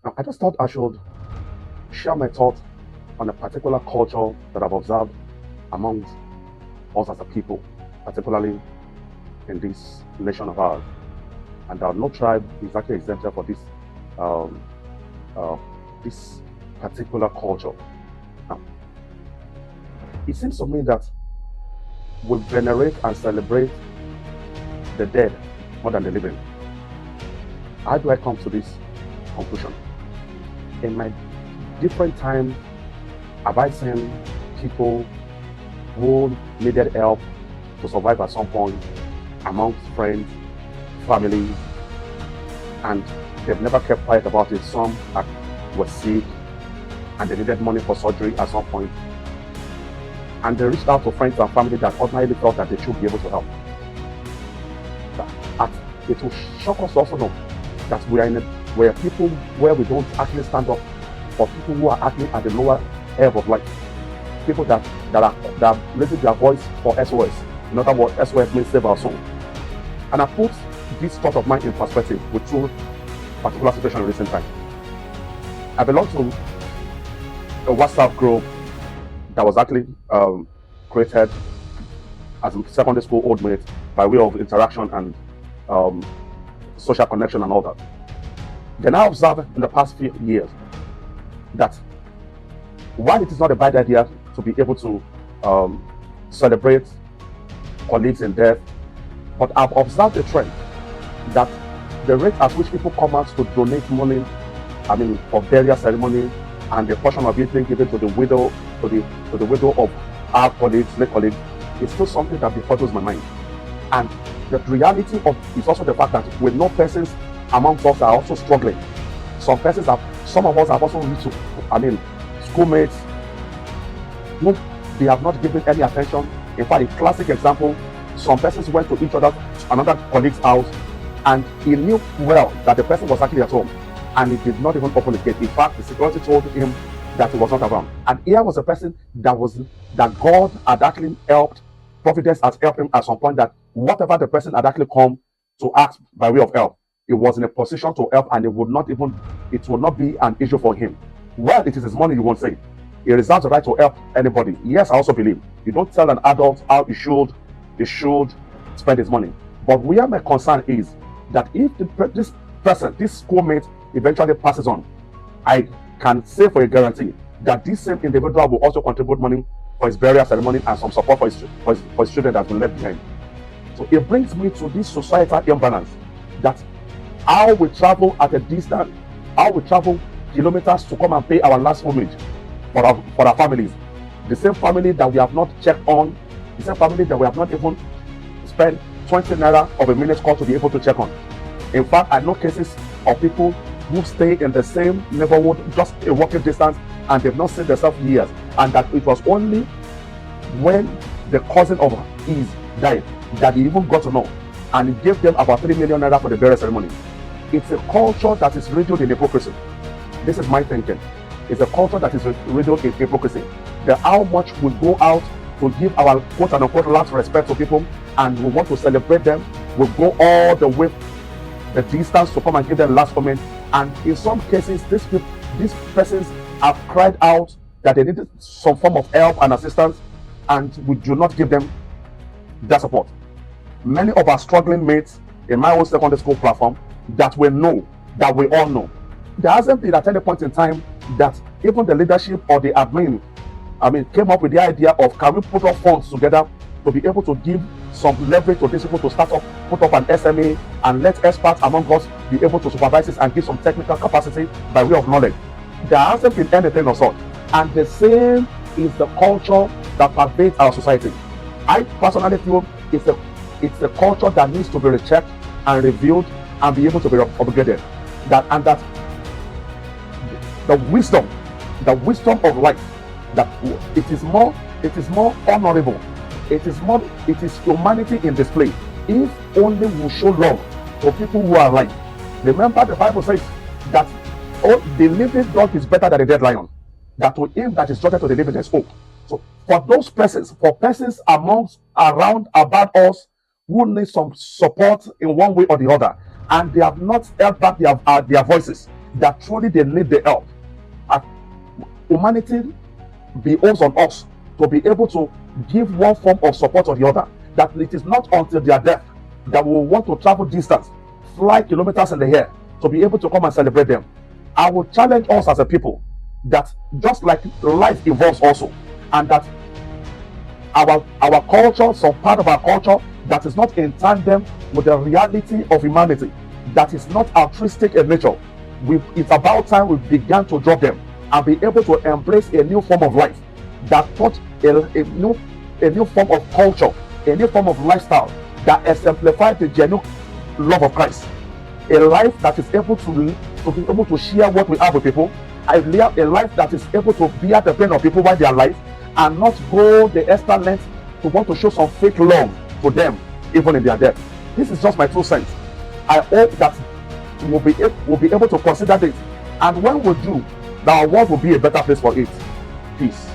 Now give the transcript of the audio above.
Now, I just thought I should share my thoughts on a particular culture that I've observed amongst us as a people, particularly in this nation of ours. And no tribe is actually exempted for um, this particular culture. Now, it seems to me that we venerate and celebrate the dead more than the living. How do I come to this conclusion? In my different times, have I seen people who needed help to survive at some point amongst friends, family, and they've never kept quiet about it. Some were sick and they needed money for surgery at some point, and they reached out to friends and family that ordinarily thought that they should be able to help. It will shock us also know that we are people where we don't actually stand up for people who are actually at the lower ebb of life. People that are raising their voice for SOS. In other words, SOS means save our soul. And I put this thought of mine in perspective with two particular situations in recent time. I belong to a WhatsApp group that was actually created as a secondary school old mate by way of interaction and social connection and all that. Then I observed in the past few years that while it is not a bad idea to be able to celebrate colleagues in death, but I've observed a trend that the rate at which people come out to donate money, for burial ceremony, and the portion of it being given to the widow, to the widow of our colleagues, late colleagues, is still something that befuddles my mind. And the reality is also the fact that we know persons amongst us are also struggling. Some of us have also reached to, schoolmates who they have not given any attention. In fact, a classic example, some persons went to another colleague's house, and he knew well that the person was actually at home, and he did not even open the gate. In fact, the security told him that he was not around. And here was a person that God had actually helped, Providence has helped him at some point, that whatever the person had actually come to ask by way of help, he was in a position to help, and it would not be an issue for him. Well, it is his money, you won't say. He reserves the right to help anybody. Yes, I also believe you don't tell an adult how he should spend his money. But where my concern is that if this person, this schoolmate, eventually passes on, I can say for a guarantee that this same individual will also contribute money for his burial ceremony and some support for his children that will left behind. So it brings me to this societal imbalance, that how we travel at a distance, how we travel kilometers to come and pay our last homage for our families. The same family that we have not checked on, the same family that we have not even spent 20 naira of a minute call to be able to check on. In fact, I know cases of people who stay in the same neighborhood, just a walking distance, and they've not seen themselves in years, and that it was only when the cousin of his died that he even got to know, and he gave them about 3 million naira for the burial ceremony. It's a culture that is riddled in hypocrisy. This is my thinking. It's a culture that is riddled in hypocrisy. How much we go out to give our quote and unquote last respect to people, and we want to celebrate them. We go all the way the distance to come and give them last comment. And in some cases, these persons have cried out that they needed some form of help and assistance, and we do not give them that support. Many of our struggling mates in my own secondary school platform that we all know, there hasn't been at any point in time that even the leadership or the admin came up with the idea of, can we put up funds together to be able to give some leverage to these people to put up an SMA and let experts among us be able to supervise this and give some technical capacity by way of knowledge. There hasn't been anything of sort. And the same is the culture that pervades our society. I personally feel it's a culture that needs to be rechecked and reviewed and be able to be upgraded. That the wisdom of life, that it is more honorable. It is humanity in display if only we show love to people who are alive. Remember, the Bible says that the living dog is better than a dead lion. That to him that is joined to the living there is hope. So for those persons, around about us who need some support in one way or the other, and they have not held back their voices, that truly they need the help. And humanity behoves on us to be able to give one form of support or the other. That it is not until their death that we will want to travel distance, fly kilometers in the air to be able to come and celebrate them. I will challenge us as a people that just like life evolves also, and that our culture, some part of our culture that is not in tandem with the reality of humanity, that is not altruistic in nature, it's about time we began to drop them and be able to embrace a new form of life that taught a new form of culture, a new form of lifestyle that exemplifies the genuine love of Christ. A life that is able to be able to share what we have with people. A life that is able to bear the pain of people while they are alive, and not go the extra length to want to show some fake love to them even in their death. This is just my 2 cents. I hope that we'll be able to consider this, and when we do, our world will be a better place for it. Peace.